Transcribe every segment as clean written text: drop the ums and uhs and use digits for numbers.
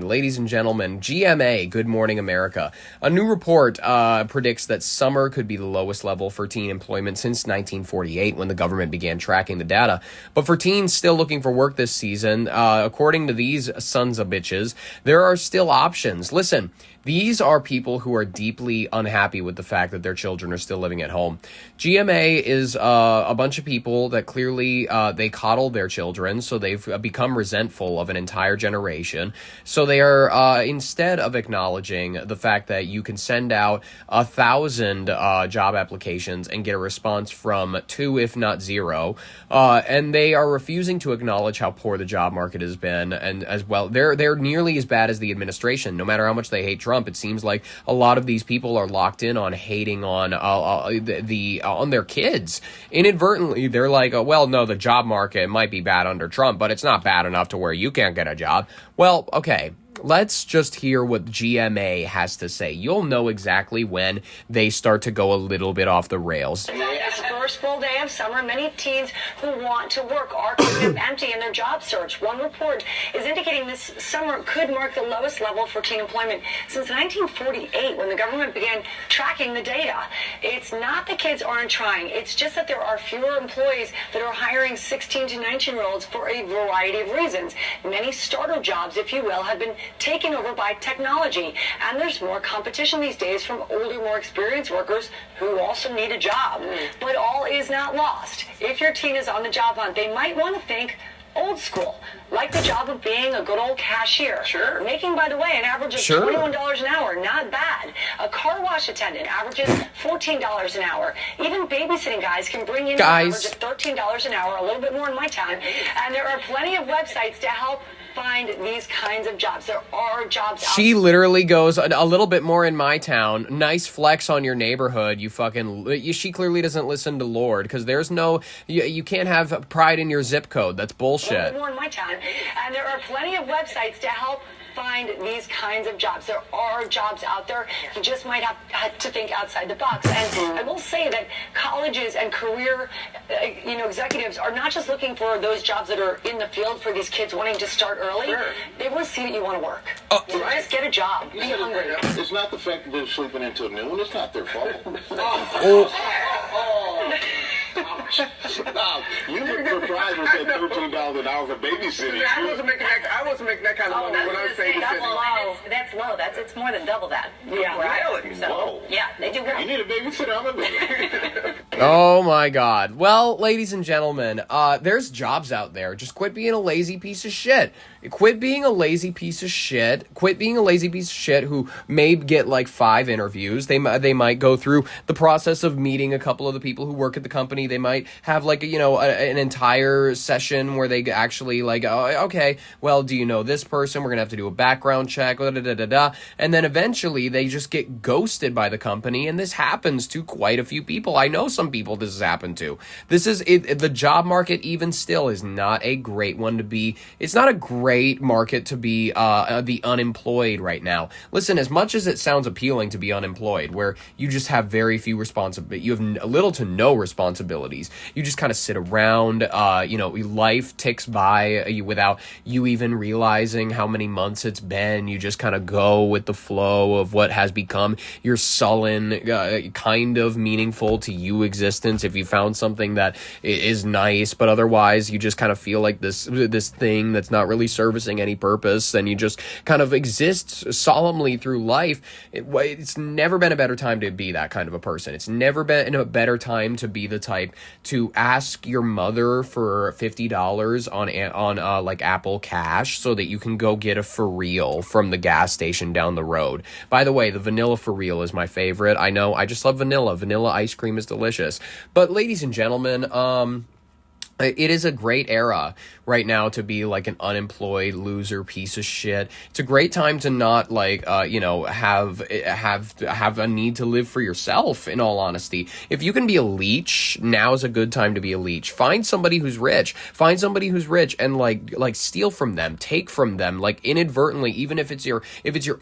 Ladies and gentlemen, GMA, Good Morning America. A new report predicts that summer could be the lowest level for teen employment since 1948 when the government began tracking the data. But for teens still looking for work this season, according to these sons of bitches, there are still options. Listen, these are people who are deeply unhappy with the fact that their children are still living at home. GMA is a bunch of people that clearly they coddle their children, so they've become resentful of an entire generation. So they are, instead of acknowledging the fact that you can send out 1,000 job applications and get a response from 2, if not 0, and they are refusing to acknowledge how poor the job market has been, and as well, they're nearly as bad as the administration. No matter how much they hate Trump, it seems like a lot of these people are locked in on hating on on their kids. Inadvertently, they're like, well, no, the job market might be bad under Trump, but it's not bad enough to where you can't get a job. Well, okay. Let's just hear what GMA has to say. You'll know exactly when they start to go a little bit off the rails. This first full day of summer, many teens who want to work are kind of empty in their job search. One report is indicating this summer could mark the lowest level for teen employment since 1948 when the government began tracking the data. It's not that kids aren't trying. It's just that there are fewer employees that are hiring 16 to 19-year-olds for a variety of reasons. Many starter jobs, if you will, have been taken over by technology, and there's more competition these days from older, more experienced workers who also need a job. But all is not lost. If your teen is on the job hunt, they might want to think old school, like the job of being a good old cashier. Sure. Making, by the way, an average of $21 an hour, not bad. A car wash attendant averages $14 an hour. Even babysitting guys can bring in an average of $13 an hour, a little bit more in my town. And there are plenty of websites to help find these kinds of jobs. There are jobs out. She literally goes, a little bit more in my town. Nice flex on your neighborhood. She clearly doesn't listen to Lord, because there's no, you can't have pride in your zip code. That's bullshit. A little bit more in my town. And there are plenty of websites to help find these kinds of jobs. There are jobs out there. You just might have to think outside the box. And I will say that colleges and career, executives are not just looking for those jobs that are in the field for these kids wanting to start early. Sure. They want to see that you want to work. So just get a job. Be hungry. It's not the fact that they're sleeping until noon. It's not their fault. Stop. You look surprised with that $13 an hour for babysitting. I wasn't making that kind of money when I was babysitting. That's low. It's more than double that. Yeah, really? So, yeah, they do well. You need a babysitter? I'm a babysitter. Oh my God. Well, ladies and gentlemen, there's jobs out there. Just quit being a lazy piece of shit. Quit being a lazy piece of shit. Quit being a lazy piece of shit who may get like 5 interviews. They might go through the process of meeting a couple of the people who work at the company. They might have like, an entire session where they actually like, okay, well, do you know this person? We're going to have to do a background check, and then eventually they just get ghosted by the company. And this happens to quite a few people. I know some people this has happened to. This is it. The job market even still is not a great one to be. It's not a great market to be the unemployed right now. Listen, as much as it sounds appealing to be unemployed, where you just have very few responsibilities, you have little to no responsibilities. You just kind of sit around, life ticks by without you even realizing how many months it's been. You just kind of go with the flow of what has become your sullen, kind of meaningful to you existence. If you found something that is nice, but otherwise you just kind of feel like this thing that's not really servicing any purpose, and you just kind of exist solemnly through life. It's never been a better time to be that kind of a person. It's never been a better time to be the type to ask your mother for $50 on like Apple Cash so that you can go get a for real from the gas station down the road. By the way, the vanilla for real is my favorite. I know, I just love vanilla. Vanilla ice cream is delicious. But ladies and gentlemen, it is a great era right now to be like an unemployed loser piece of shit. It's a great time to not like have a need to live for yourself, in all honesty. If you can be a leech, now is a good time to be a leech. Find somebody who's rich. And like steal from them, take from them, like inadvertently, even if it's your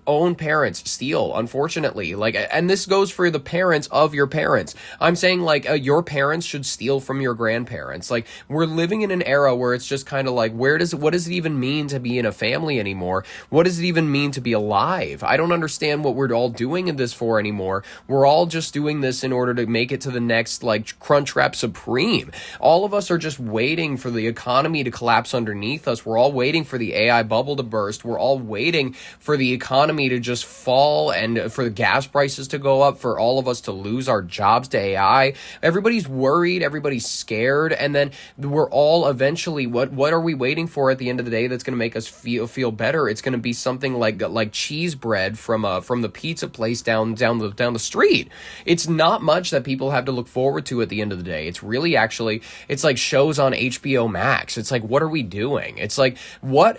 own parents, steal, unfortunately. And this goes for the parents of your parents. I'm saying your parents should steal from your grandparents. We're living in an era where it's just kind kind of like, what does it even mean to be in a family anymore? What does it even mean to be alive? I don't understand what we're all doing this for anymore. We're all just doing this in order to make it to the next, like, Crunchwrap Supreme. All of us are just waiting for the economy to collapse underneath us. We're all waiting for the AI bubble to burst. We're all waiting for the economy to just fall and for the gas prices to go up, for all of us to lose our jobs to AI. Everybody's worried, everybody's scared, and then we're all eventually, what are we waiting for at the end of the day that's going to make us feel better? It's going to be something like cheese bread from the pizza place down the street. It's not much that people have to look forward to at the end of the day. It's really actually, it's like shows on HBO Max. It's like, what are we doing? It's like, what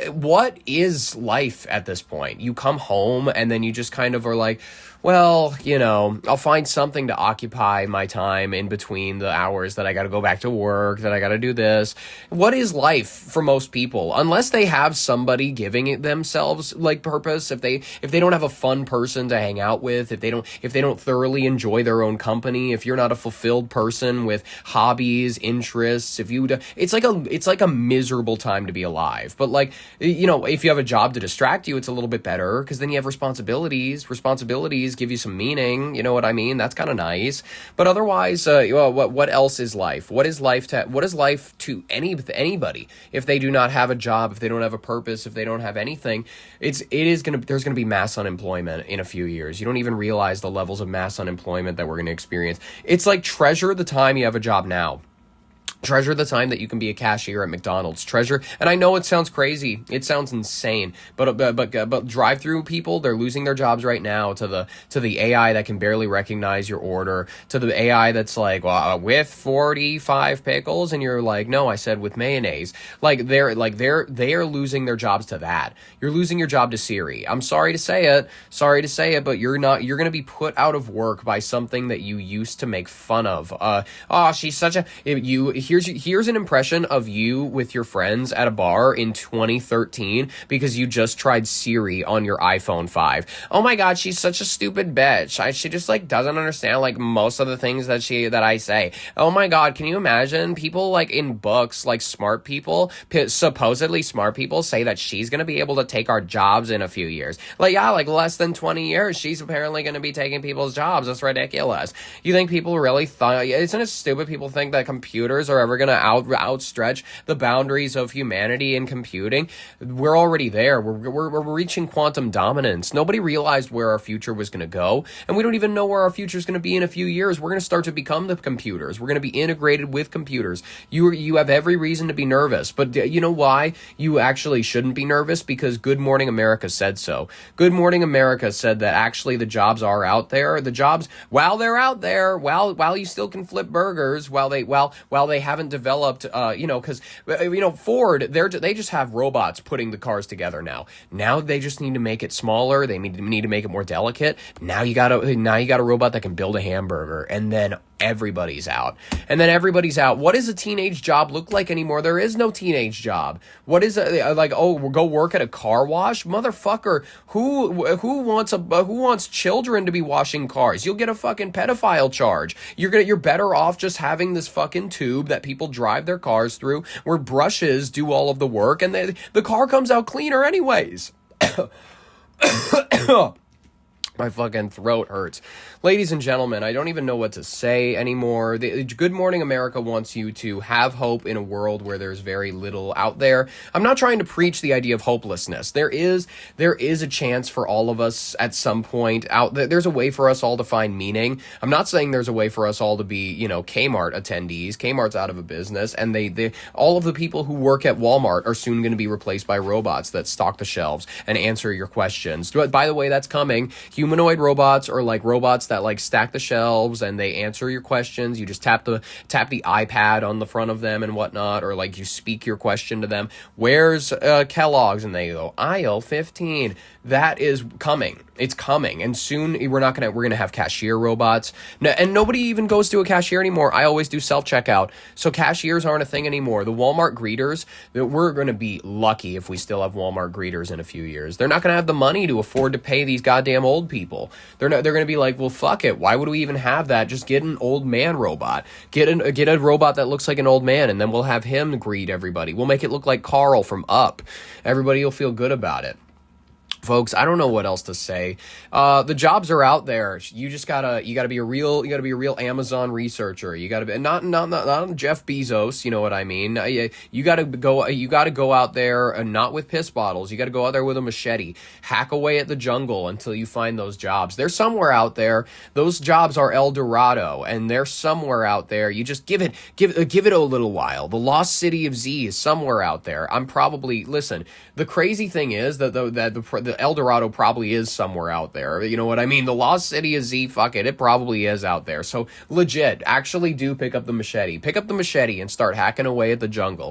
is life at this point? You come home and then you just kind of are like, well, you know, I'll find something to occupy my time in between the hours that I got to go back to work, that I got to do this. What is life for most people? Unless they have somebody giving it themselves like purpose, if they don't have a fun person to hang out with, if they don't thoroughly enjoy their own company, if you're not a fulfilled person with hobbies, interests, it's like a miserable time to be alive. But like, you know, if you have a job to distract you, it's a little bit better because then you have responsibilities give you some meaning, you know what I mean? That's kind of nice. But otherwise, what else is life? What is life to anybody if they do not have a job, if they don't have a purpose, if they don't have anything? There's going to be mass unemployment in a few years. You don't even realize the levels of mass unemployment that we're going to experience. It's like, treasure the time you have a job now. Treasure the time that you can be a cashier at McDonald's. Treasure, and I know it sounds crazy, it sounds insane, but drive-through people, they're losing their jobs right now to the AI that can barely recognize your order, to the AI that's like, well, with 45 pickles, and you're like, no, I said with mayonnaise. They're losing their jobs to that. You're losing your job to Siri. I'm sorry to say it, but you're going to be put out of work by something that you used to make fun of. She's such a Here's an impression of you with your friends at a bar in 2013 because you just tried Siri on your iPhone 5. Oh my God, she's such a stupid bitch. She just like doesn't understand like most of the things that I say. Oh my God, can you imagine people like in books, like smart people, supposedly smart people say that she's going to be able to take our jobs in a few years. Like, yeah, like less than 20 years, she's apparently going to be taking people's jobs. That's ridiculous. You think people really thought, isn't it stupid people think that computers are ever going to outstretch the boundaries of humanity in computing? We're already there. We're reaching quantum dominance. Nobody realized where our future was going to go, and we don't even know where our future is going to be in a few years. We're going to start to become the computers. We're going to be integrated with computers. You have every reason to be nervous, but you know why you actually shouldn't be nervous? Because Good Morning America said so. Good Morning America said that actually the jobs are out there. The jobs, while they're out there, while you still can flip burgers, while they haven't developed, because Ford, they just have robots putting the cars together now. Now they just need to make it smaller. They need to make it more delicate. Now you got a robot that can build a hamburger, and then everybody's out. What does a teenage job look like anymore? There is no teenage job. What is it like? Oh, we'll go work at a car wash, motherfucker. Who wants children to be washing cars? You'll get a fucking pedophile charge. You're better off just having this fucking tube that people drive their cars through, where brushes do all of the work, and the car comes out cleaner anyways. My fucking throat hurts. Ladies and gentlemen, I don't even know what to say anymore. Good Morning America wants you to have hope in a world where there's very little out there. I'm not trying to preach the idea of hopelessness. There is a chance for all of us at some point out there. There's a way for us all to find meaning. I'm not saying there's a way for us all to be, Kmart attendees. Kmart's out of a business, and they all of the people who work at Walmart are soon going to be replaced by robots that stock the shelves and answer your questions. By the way, that's coming. Humanoid robots, or like robots that like stack the shelves and they answer your questions. You just tap the iPad on the front of them and whatnot, or like you speak your question to them. Where's Kellogg's? And they go, aisle 15. That is coming. It's coming, and soon we're gonna have cashier robots. No, and nobody even goes to a cashier anymore. I always do self-checkout, so cashiers aren't a thing anymore. The Walmart greeters, we're gonna be lucky if we still have Walmart greeters in a few years. They're not gonna have the money to afford to pay these goddamn old people people. They're going to be like, well, fuck it. Why would we even have that? Just get an old man robot. Get a robot that looks like an old man, and then we'll have him greet everybody. We'll make it look like Carl from Up. Everybody will feel good about it. Folks, I don't know what else to say. The jobs are out there. You gotta be a real Amazon researcher. You gotta be not Jeff Bezos. You know what I mean? You gotta go out there and not with piss bottles. You gotta go out there with a machete, hack away at the jungle until you find those jobs. They're somewhere out there. Those jobs are El Dorado, and they're somewhere out there. You just give it a little while. The lost city of Z is somewhere out there. Listen. The crazy thing is that the El Dorado probably is somewhere out there. You know what I mean? The lost city of Z, fuck it. It probably is out there. So legit, actually do pick up the machete. Pick up the machete and start hacking away at the jungle.